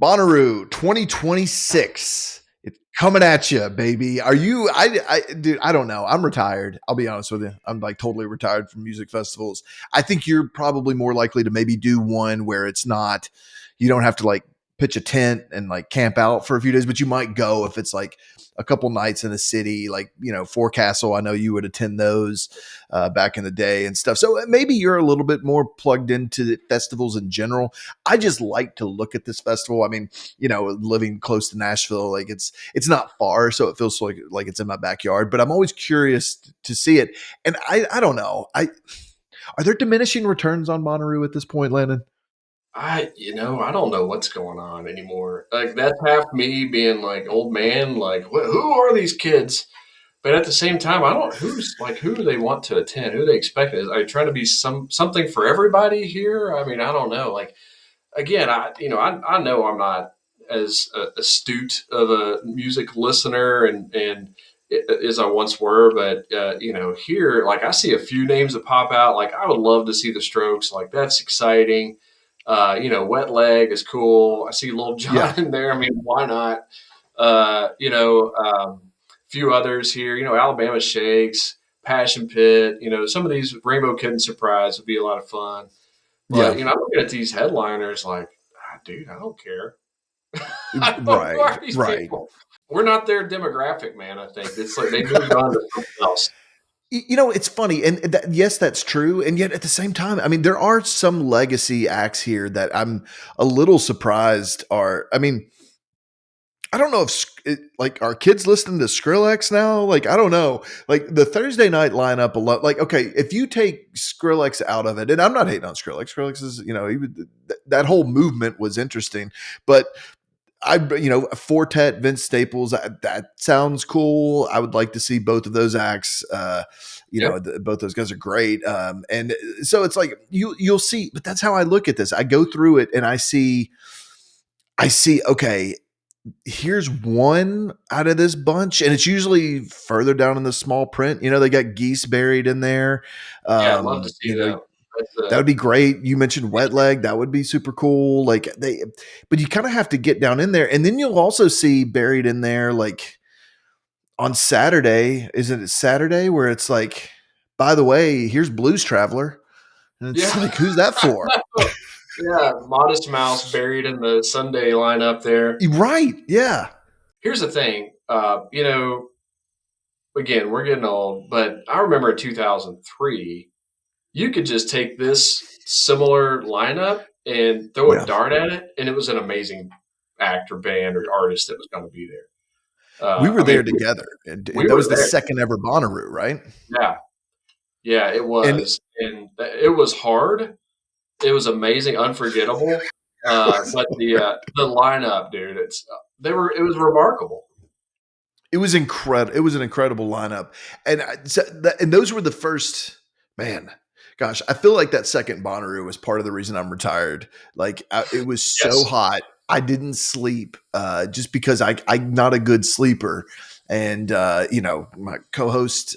Bonnaroo 2026. It's coming at you, baby. Are you? Dude, I don't know. I'm retired. I'll be honest with you. I'm like totally retired from music festivals. I think you're probably more likely to maybe do one where it's not, you don't have to like pitch a tent and like camp out for a few days, but you might go if it's like a couple nights in a city, like, Forecastle. I know you would attend those back in the day and stuff. So maybe you're a little bit more plugged into the festivals in general. I just like to look at this festival. I mean, living close to Nashville, like it's not far, so it feels like it's in my backyard. But I'm always curious to see it, and I don't know. Are there diminishing returns on Bonnaroo at this point, Landon? I don't know what's going on anymore. Like that's half me being like old man, like who are these kids? But at the same time, I don't who do they want to attend? Who do they expect? Are you trying to be something for everybody here? I mean, I don't know. Like again, I know I'm not as astute of a music listener and as I once were, but here, like I see a few names that pop out. Like I would love to see the Strokes. Like that's exciting. Wet Leg is cool. I see Little Yeah, John in there. I mean, why not? Few others here. Alabama Shakes, Passion Pit. Some of these Rainbow Kitten Surprise would be a lot of fun. yeah, But I'm looking at these headliners like, dude, I don't care. Who right, are these right. people? We're not their demographic, man. I think it's like they moved on to something else. It's funny, and yes, that's true. And yet, at the same time, I mean, there are some legacy acts here that I'm a little surprised. I mean, I don't know if like are kids listening to Skrillex now? Like I don't know. Like the Thursday night lineup alone. Like okay, if you take Skrillex out of it, and I'm not hating on Skrillex. Skrillex is that whole movement was interesting, but Fortet, Vince Staples, that sounds cool. I would like to see both of those acts. Yep. Both those guys are great. And so it's like you'll see, but that's how I look at this. I go through it and I see, okay, here's one out of this bunch, and it's usually further down in the small print. They got Geese buried in there. Yeah, I'd love to see them. That's That would be great. You mentioned Wet Leg. That would be super cool. But you kind of have to get down in there. And then you'll also see buried in there, like on Saturday, isn't it Saturday, where it's like, by the way, here's Blues Traveler. And it's yeah. like, who's that for? Yeah, Modest Mouse buried in the Sunday lineup there. Right. Yeah. Here's the thing, again, we're getting old, but I remember in 2003, you could just take this similar lineup and throw a Yeah. dart at it, and it was an amazing act or band or artist that was going to be there. We were I mean, there together. And we that were was the there. second ever Bonnaroo, right? Yeah, yeah, it And was, and it was hard. It was amazing, unforgettable. But the lineup, dude, it was remarkable. it was incredible. It was an incredible lineup, and and those were the first. Man, gosh, I feel like that second Bonnaroo was part of the reason I'm retired. Like it was so Yes. hot, I didn't sleep just because I'm not a good sleeper. And my co-host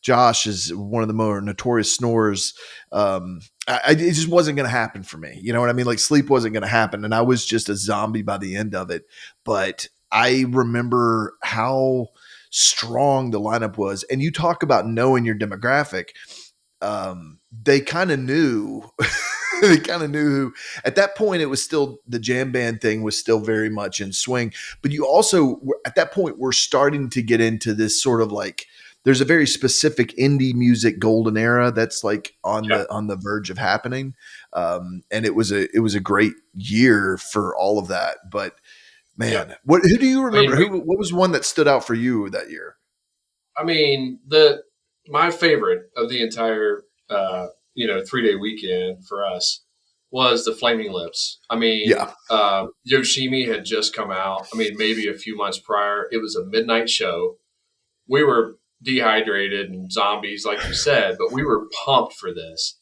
Josh is one of the more notorious snorers. It just wasn't going to happen for me. You know what I mean? Like sleep wasn't going to happen, and I was just a zombie by the end of it. But I remember how strong the lineup was. And you talk about knowing your demographic. They kind of knew. They kind of knew who. At that point, it was still the jam band thing was still very much in swing. But you also at that point we're starting to get into this sort of like there's a very specific indie music golden era that's like on Yeah. the verge of happening. And it was a great year for all of that. But Yeah. man, who do you I mean, remember? What was one that stood out for you that year? the my favorite of the entire 3-day weekend for us was the Flaming Lips. I mean, Yeah, Yoshimi had just come out. I mean, maybe a few months prior. It was a midnight show. We were dehydrated and zombies, like you said, but we were pumped for this.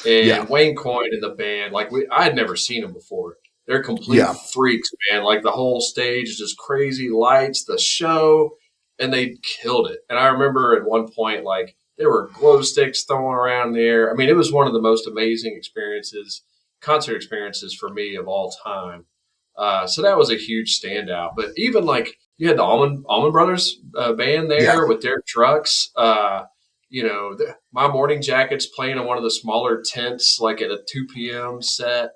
yeah, And Wayne Coyne and the band, I had never seen them before. They're complete yeah. freaks, man. Like the whole stage is just crazy lights, the show, and they killed it. And I remember at one point, like there were glow sticks thrown around there. I mean, it was one of the most amazing concert experiences for me of all time. So that was a huge standout. But even like you had the Almond Brothers band Yeah. there with their trucks. My Morning Jackets playing in one of the smaller tents, like at a 2 p.m. set.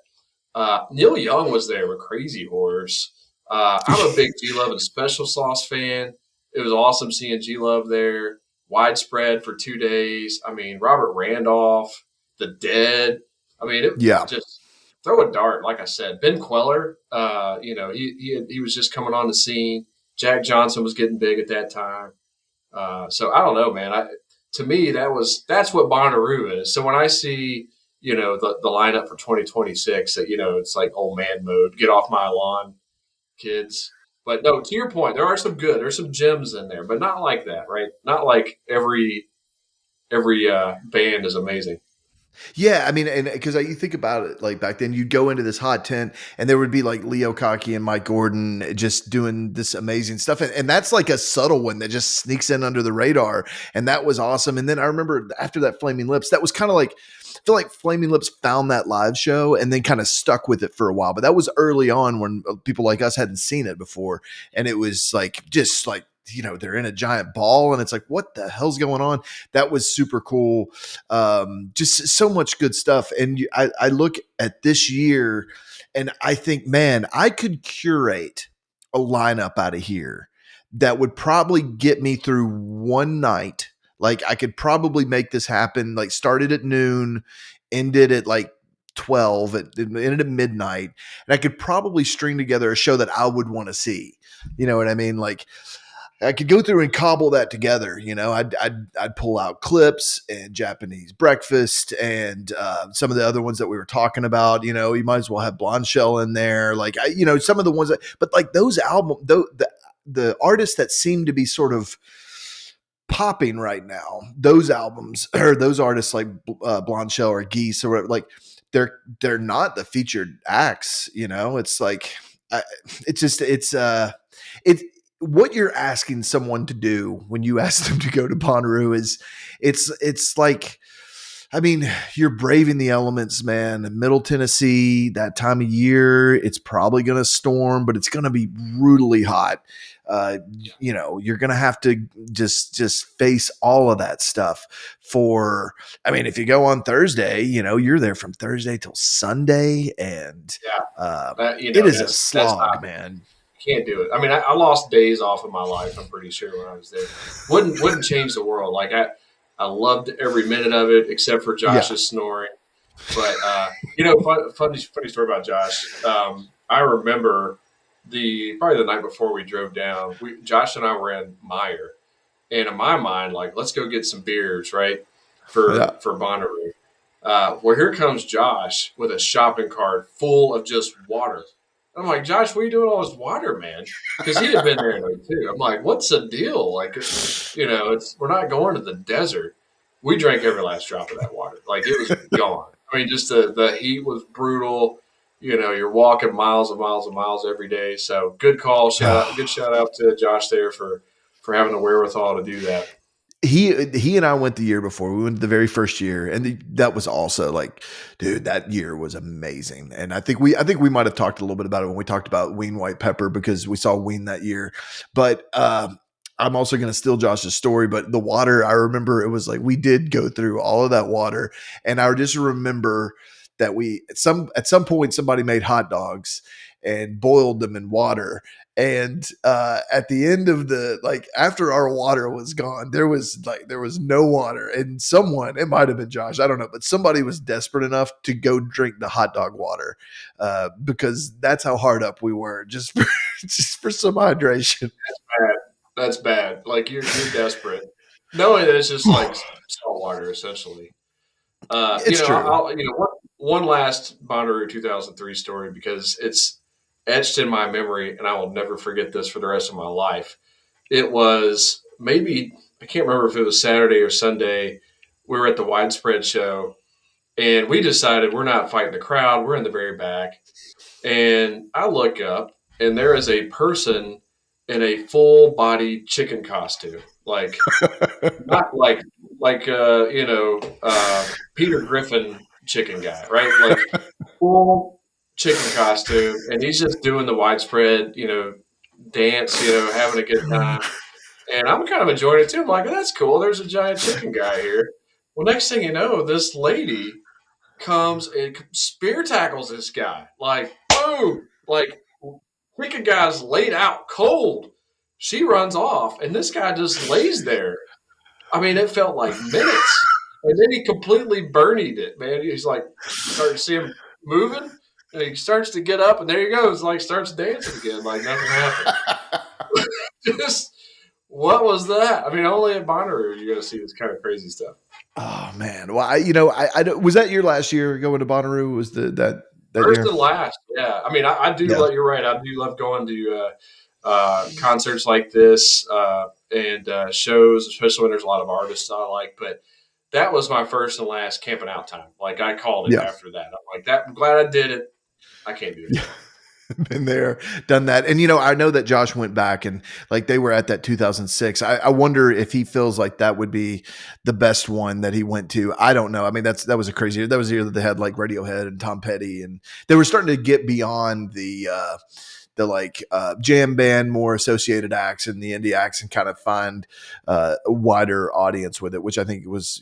Neil Young was there with Crazy Horse. I'm a big G Love and Special Sauce fan. It was awesome seeing G Love there. Widespread for 2 days. I mean, Robert Randolph, The Dead. I mean, it Yeah. just throw a dart. Like I said, Ben Queller. He was just coming on the scene. Jack Johnson was getting big at that time. So I don't know, man. To me, that's what Bonnaroo is. So when I see the lineup for 2026, that it's like old man mode. Get off my lawn, kids. But no, to your point, there's some gems in there, but not like that, right? Not like every band is amazing. Yeah, I mean, and because you think about it, like back then, you'd go into this hot tent, and there would be like Leo Cocky and Mike Gordon just doing this amazing stuff, and that's like a subtle one that just sneaks in under the radar, and that was awesome. And then I remember after that, Flaming Lips, that was kind of like I feel like Flaming Lips found that live show and then kind of stuck with it for a while, but that was early on when people like us hadn't seen it before, and it was like just like they're in a giant ball, and it's like what the hell's going on? That was super cool. Just so much good stuff. And I look at this year and I think, man, I could curate a lineup out of here that would probably get me through one night. Like I could probably make this happen. Like started at noon, ended at like 12, it ended at midnight, and I could probably string together a show that I would want to see. You know what I mean? Like I could go through and cobble that together. I'd pull out clips and Japanese breakfast and some of the other ones that we were talking about. You might as well have Blonde Shell in there, like some of the ones but like those album, though the artists that seem to be sort of popping right now, those albums or those artists like Blonde Shell or Geese or whatever, like they're not the featured acts. It's like I, it's just it what you're asking someone to do when you ask them to go to Bonnaroo is it's like I mean, you're braving the elements, man. Middle Tennessee, that time of year, it's probably going to storm, but it's going to be brutally hot. You're going to have to just face all of that stuff for. I mean, if you go on Thursday, you're there from Thursday till Sunday, and Yeah, it is a that's slog, not man. can't do it. I mean, I lost days off of my life. I'm pretty sure when I was there. Wouldn't change the world. Like I loved every minute of it except for Yeah. Josh's snoring. But funny story about Josh. I remember probably the night before we drove down. Josh and I were in Meyer, and in my mind, like let's go get some beers, right? For Yeah. Bonnaroo. Well, here comes Josh with a shopping cart full of just water. I'm like, Josh, what are you doing all this water, man? Because he had been there too. I'm like, what's the deal? Like, we're not going to the desert. We drank every last drop of that water. Like it was gone. I mean, just the heat was brutal. You're walking miles and miles and miles every day. So good call. Good shout out to Josh there for having the wherewithal to do that. He and I went the year before. We went the very first year, and that was also like, dude, that year was amazing. And I think we might have talked a little bit about it when we talked about Ween White Pepper because we saw Ween that year. But I'm also going to steal Josh's story. But the water, I remember it was like we did go through all of that water, and I just remember that we at some point somebody made hot dogs and boiled them in water, and at the end of the like after our water was gone, there was no water, and someone, it might have been Josh, I don't know, but somebody was desperate enough to go drink the hot dog water because that's how hard up we were just for just for some hydration. Bad. That's bad. Like you're desperate, knowing that it's just like salt water essentially. It's true. One last Bonnaroo 2003 story because it's etched in my memory, and I will never forget this for the rest of my life. It was maybe I can't remember if it was Saturday or Sunday. We were at the Widespread show, and we decided we're not fighting the crowd. We're in the very back, and I look up, and there is a person in a full body chicken costume, like not like Peter Griffin chicken guy, right? Like full. chicken costume, and he's just doing the widespread, dance, having a good time. And I'm kind of enjoying it too. I'm like, that's cool. There's a giant chicken guy here. Well, next thing you know, this lady comes and spear tackles this guy. Like, boom! Like, chicken guy's laid out cold. She runs off, and this guy just lays there. I mean, it felt like minutes. And then he completely birdied it, man. He's like, starting to see him moving, and he starts to get up, and there he goes, like, starts dancing again, like nothing happened. Just, what was that? I mean, only at Bonnaroo you're going to see this kind of crazy stuff. Oh man. Well, I don't, was that your last year going to Bonnaroo? Was that First year? and last, yeah. I mean, I do Yeah. love. You're right. I do love going to concerts like this and shows, especially when there's a lot of artists I like. But that was my first and last camping out time. Like I called it Yeah. after that. I'm like that. I'm glad I did it. I can't do it Yeah. anymore. Been there, done that. And I know that Josh went back and like they were at that 2006. I wonder if he feels like that would be the best one that he went to. I don't know. I mean, that was a crazy year. That was the year that they had like Radiohead and Tom Petty, and they were starting to get beyond the like jam band, more associated acts and the indie acts, and kind of find a wider audience with it, which I think was,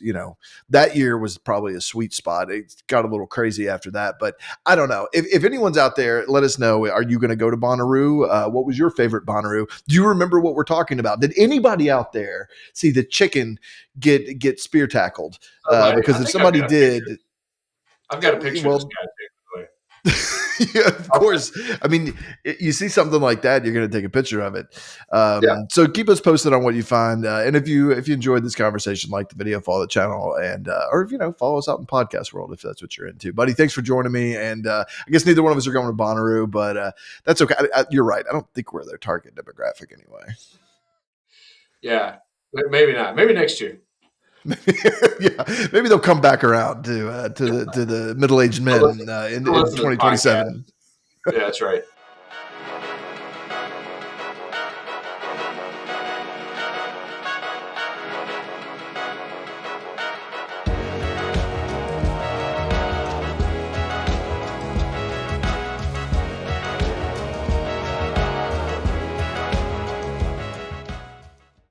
that year was probably a sweet spot. It got a little crazy after that, but I don't know. If anyone's out there, let us know. Are you going to go to Bonnaroo? What was your favorite Bonnaroo? Do you remember what we're talking about? Did anybody out there see the chicken get spear tackled? I Because if think I've somebody got a picture. did, I've got a picture of this well, guy too. By the way. yeah, of course. I mean, you see something like that, you're going to take a picture of it. Yeah, So keep us posted on what you find, and if you enjoyed this conversation, like the video, follow the channel, and or if follow us out in podcast world if that's what you're into, buddy. Thanks for joining me, and I guess neither one of us are going to Bonnaroo, but that's okay. You're right. I don't think we're their target demographic anyway. yeah. Maybe not. Maybe next year. Yeah, maybe they'll come back around to the middle aged They'll men listen, in they'll listen to this podcast. 2027. Yeah, that's right.